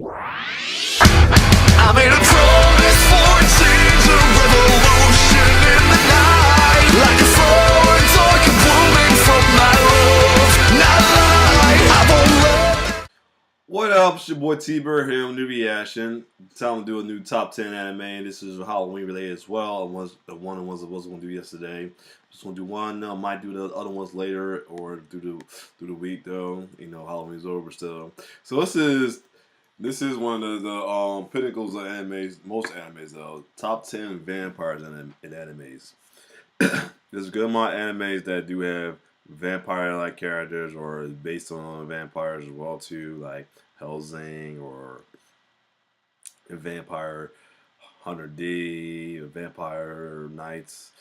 I made a promise for a change, a revolution in the night, like a flowering dark and blooming from my love, not lie, I won't let. What up, it's your boy T-Bird here with new reaction. Time to do a new top 10 anime. This is Halloween related as well. It was the one I was going to do yesterday. Just want to do one. Might do the other ones later or do the week though. You know, Halloween's over still. So this is one of the pinnacles of animes. Most animes though. Top 10 vampires in animes. There's a good amount of animes that do have vampire-like characters or based on vampires as well too, like Hellsing or Vampire Hunter D, Vampire Knights,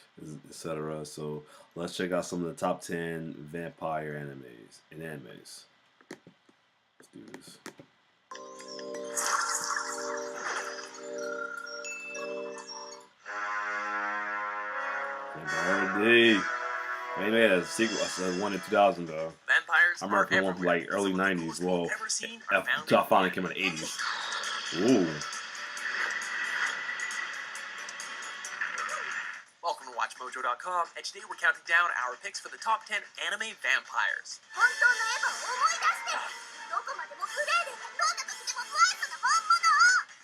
etc. So let's check out some of the top 10 vampire animes. Let's do this. Vampire D. They made a sequel, one in 2000 though. Vampires I remember the one from like early 90s. Well, Top finally came in the 80s. Ooh. Welcome to WatchMojo.com, and today we're counting down our picks for the top 10 anime vampires.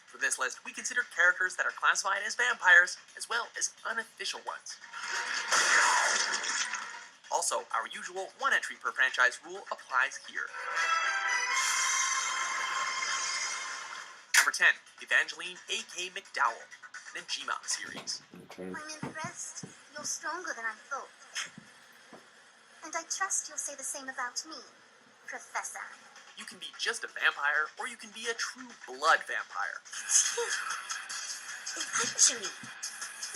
For this list, we considered characters that are classified as vampires, as well as unofficial ones. Also, our usual one entry per franchise rule applies here. Number 10, Evangeline A.K. McDowell, Ninjima series. I'm impressed. You're stronger than I thought. And I trust you'll say the same about me, Professor. You can be just a vampire, or you can be a true blood vampire. Evangeline,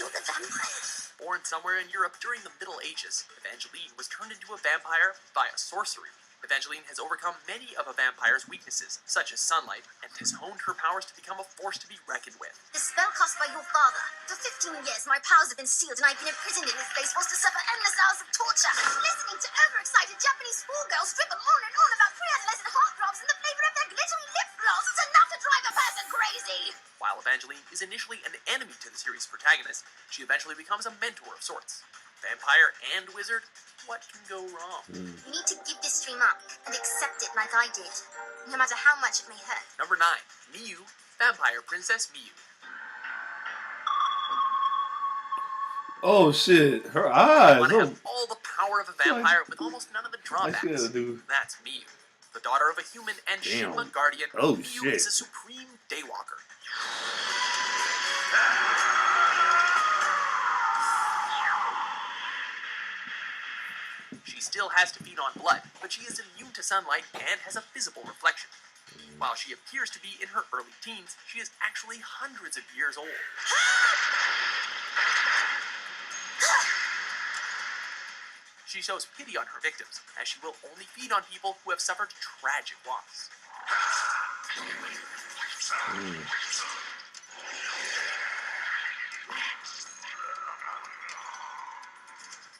you're the vampire. Born somewhere in Europe during the Middle Ages, Evangeline was turned into a vampire via sorcery. Evangeline has overcome many of a vampire's weaknesses, such as sunlight, and has honed her powers to become a force to be reckoned with. The spell cast by your father. For 15 years, my powers have been sealed, and I've been imprisoned in this place, forced to suffer endless hours of torture, listening to overexcited Japanese schoolgirls dribble on and on about pre-adolescent heartthrobs and the flavor of their glittery lip gloss. It's enough to drive a person crazy! While Evangeline is initially an enemy to the series' protagonist, she eventually becomes a mentor of sorts. Vampire and wizard, what can go wrong? You need to give this dream up and accept it like I did, no matter how much it may hurt. Number 9, Miyu, Vampire Princess Miyu. Oh shit, her eyes. Want to have all the power of a vampire with almost none of the drawbacks. That's Miyu. The daughter of a human and Shinma guardian, Miyu is a supreme daywalker. She still has to feed on blood, but she is immune to sunlight and has a visible reflection. While she appears to be in her early teens, she is actually hundreds of years old. She shows pity on her victims, as she will only feed on people who have suffered tragic loss.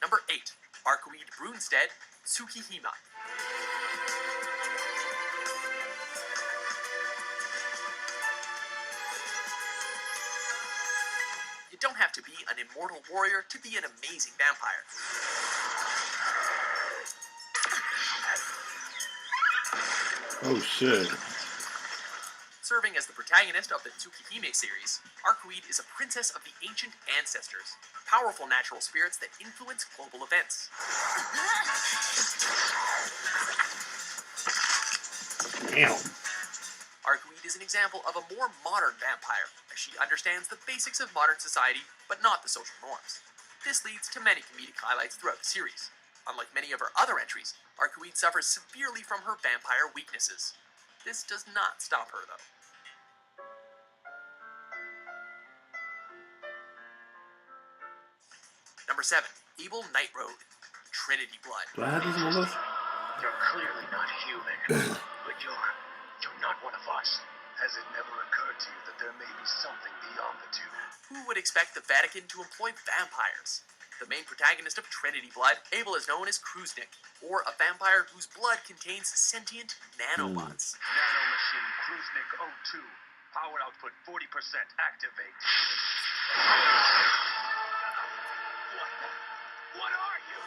Number 8, Arcoid Brunstead, Tsukihima. You don't have to be an immortal warrior to be an amazing vampire. Oh shit. Serving as the protagonist of the Tsukihime series, Arcoid is a princess of the ancient ancestors, powerful natural spirits that influence global events. Damn. Arcoid is an example of a more modern vampire, as she understands the basics of modern society, but not the social norms. This leads to many comedic highlights throughout the series. Unlike many of her other entries, Arcoid suffers severely from her vampire weaknesses. This does not stop her, though. Number 7, Abel Nightroad, Trinity Blood. Do I have this one? You're clearly not human, but you're not one of us. Has it never occurred to you that there may be something beyond the two? Who would expect the Vatican to employ vampires? The main protagonist of Trinity Blood, Abel is known as Kruznik, or a vampire whose blood contains sentient nanobots. Nanomachine Kruznik 02. Power output 40%. Activate. What are you?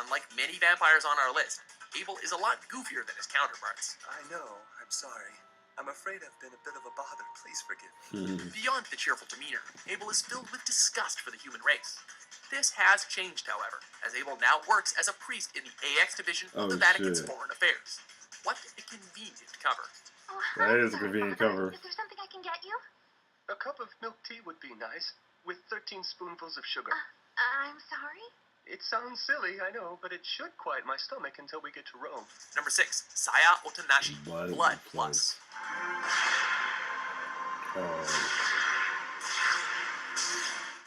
Unlike many vampires on our list, Abel is a lot goofier than his counterparts. I know. I'm sorry. I'm afraid I've been a bit of a bother. Please forgive me. Beyond the cheerful demeanor, Abel is filled with disgust for the human race. This has changed, however, as Abel now works as a priest in the AX division of the Vatican's Foreign Affairs. What a convenient cover. Oh, That is a convenient cover. Is there something I can get you? A cup of milk tea would be nice, with 13 spoonfuls of sugar. I'm sorry? It sounds silly, I know, but it should quiet my stomach until we get to Rome. Number 6, Saya Otanashi, Blood Blood Plus. Plus.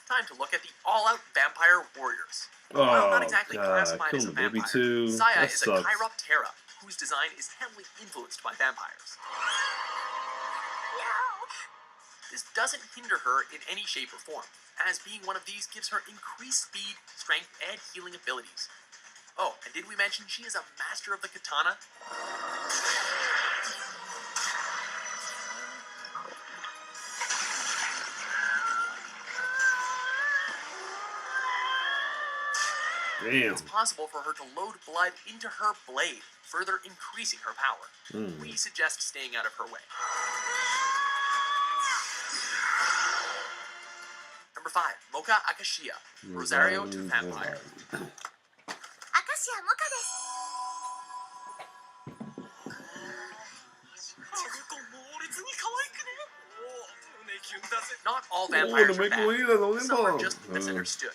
Time to look at the all-out vampire warriors. While not exactly classified as a vampire, Saya is a Chiroptera, whose design is heavily influenced by vampires. No! This doesn't hinder her in any shape or form, as being one of these gives her increased speed, strength, and healing abilities. Oh, and did we mention she is a master of the katana? Damn. It's possible for her to load blood into her blade, further increasing her power. We suggest staying out of her way. Number 5, Moka Akashiya, Rosario to Vampire. Akashiya Moka desu. Not all vampires are bad. Some Some are just misunderstood.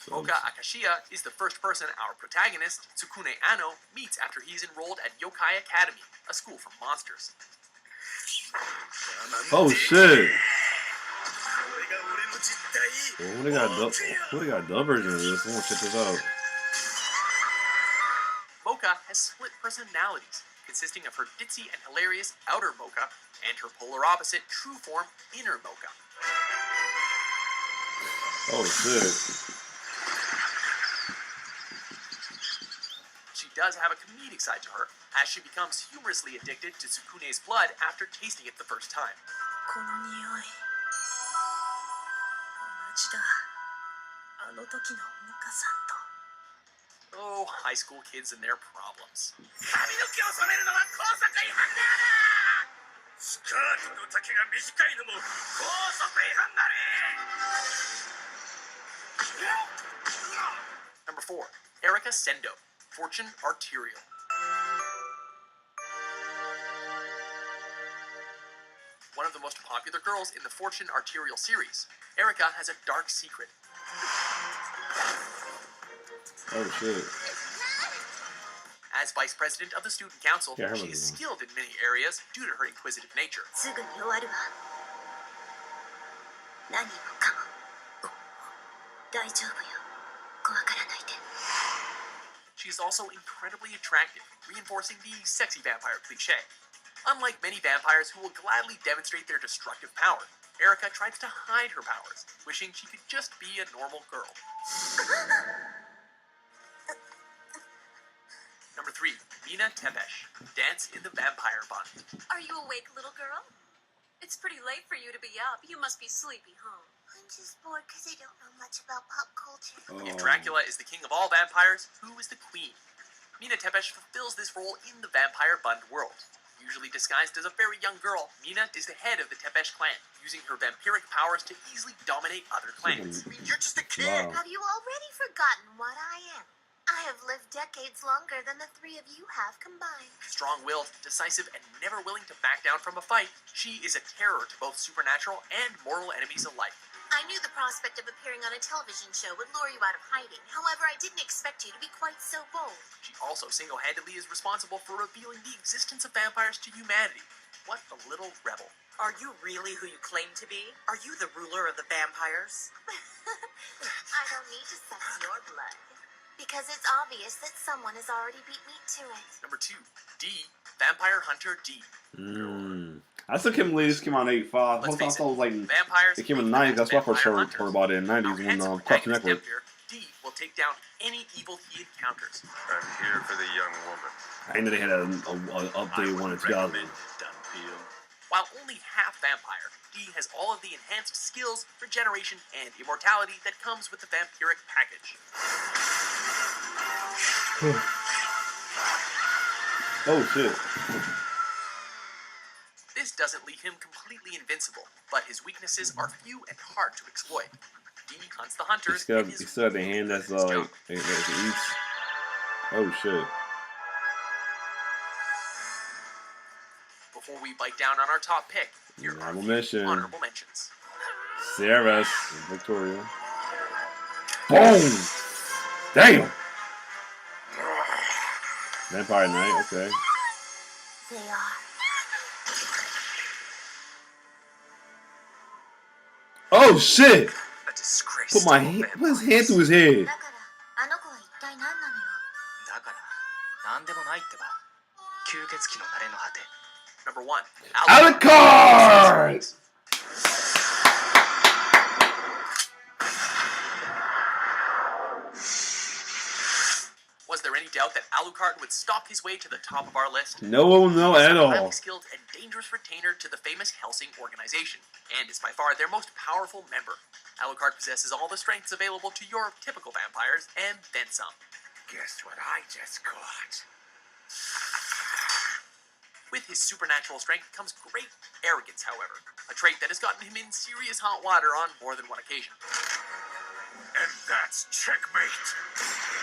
Moka Akashiya is the first person our protagonist, Tsukune Ano, meets after he's enrolled at Yokai Academy, a school for monsters. Oh shit! Oh, they got a dub version of this. I want to check this out. Moka has split personalities, consisting of her ditzy and hilarious outer Moka and her polar opposite true form, inner Moka. Oh shit! She does have a comedic side to her, as she becomes humorously addicted to Tsukune's blood after tasting it the first time. この匂い同じだあの時のモカさんと Oh, high school kids and their problems. 髪の毛を染めるのは工作違反だ！スカートの丈が短いのも工作違反だね！ Number 4, Erika Sendo, Fortune Arterial. One of the most popular girls in the Fortune Arterial series, Erika has a dark secret. Oh shit! As vice president of the student council, Yeah, I she remember is that. skilled in many areas due to her inquisitive nature. すぐに終わるわ何もかも大丈夫よ怖がらないで She is also incredibly attractive, reinforcing the sexy vampire cliche. Unlike many vampires who will gladly demonstrate their destructive power, Erika tries to hide her powers, wishing she could just be a normal girl. Number 3, Mina Tepesh, Dance in the Vampire Bund. Are you awake, little girl? It's pretty late for you to be up. You must be sleepy, huh? I'm just bored because I don't know much about pop culture. If Dracula is the king of all vampires, who is the queen? Mina Tepesh fulfills this role in the Vampire Bund world. Usually disguised as a very young girl, Mina is the head of the Tepesh clan, using her vampiric powers to easily dominate other clans. You're just a kid! Wow. Have you already forgotten what I am? I have lived decades longer than the three of you have combined. Strong-willed, decisive, and never willing to back down from a fight, she is a terror to both supernatural and mortal enemies alike. I knew the prospect of appearing on a television show would lure you out of hiding. However, I didn't expect you to be quite so bold. She also single-handedly is responsible for revealing the existence of vampires to humanity. What a little rebel. Are you really who you claim to be? Are you the ruler of the vampires? I don't need to sense your blood. Because it's obvious that someone has already beat me to it. Number 2, D, Vampire Hunter D. I still can't believe this came out in '85. Let's I face thought it was like vampires it came in the make '90s. That's why I first vampire heard hunters. about it in the '90s Our when handsome Cartoon protagonist Network. Emperor, D will will take down any evil he encounters. I'm here for the young woman. I know they had an update one in 2000. While only half vampire, D has all of the enhanced skills, regeneration, and immortality that comes with the vampiric package. Oh shit. This doesn't leave him completely invincible, but his weaknesses are few and hard to exploit. D hunts the hunters, and He still got the hand that's like it eats. Oh shit. Before we bite down on our top pick, here are a few honorable mentions. Seras Victoria. Boom! Damn! Vampire Knight, okay. They are. Oh shit! A disgrace. Put my hand, put his hand through his head. だからあの子は一体何なのよ。だから何でもないってば。吸血鬼の慣れの果て。 Number 1, Alucard! Was there any doubt that Alucard would stalk his way to the top of our list? No, no, at He's a all. highly skilled and dangerous retainer to the famous Helsing organization, and is by far their most powerful member. Alucard possesses all the strengths available to your typical vampires, and then some. Guess what I just caught? With his supernatural strength comes great arrogance, however, a trait that has gotten him in serious hot water on more than one occasion. And that's checkmate.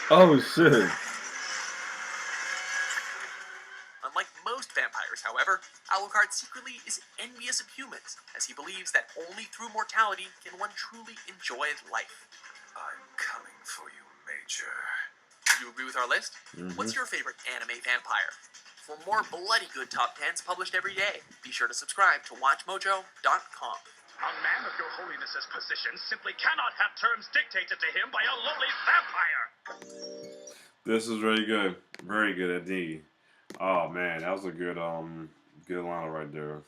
Oh shit. Unlike most vampires, however, Alucard secretly is envious of humans, as he believes that only through mortality can one truly enjoy life. I'm coming for you, Major. You agree with our list? What's your favorite anime vampire? For more bloody good top 10s published every day, be sure to subscribe to WatchMojo.com. A man of your holiness's position simply cannot have terms dictated to him by a lowly vampire. This is very good. Very good indeed. Oh man, that was a good good line right there.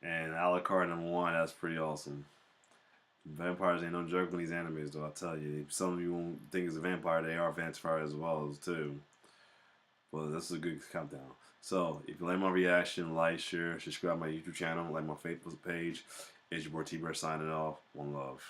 And Alucard #1, that's pretty awesome. Vampires ain't no joke in these animes though, I tell you. Some of you won't think it's a vampire, they are vampires as well too. Well, this is a good countdown. So, if you like my reaction, like, share, subscribe to my YouTube channel, like my Facebook page. It's your boy T-Bird signing off. One love.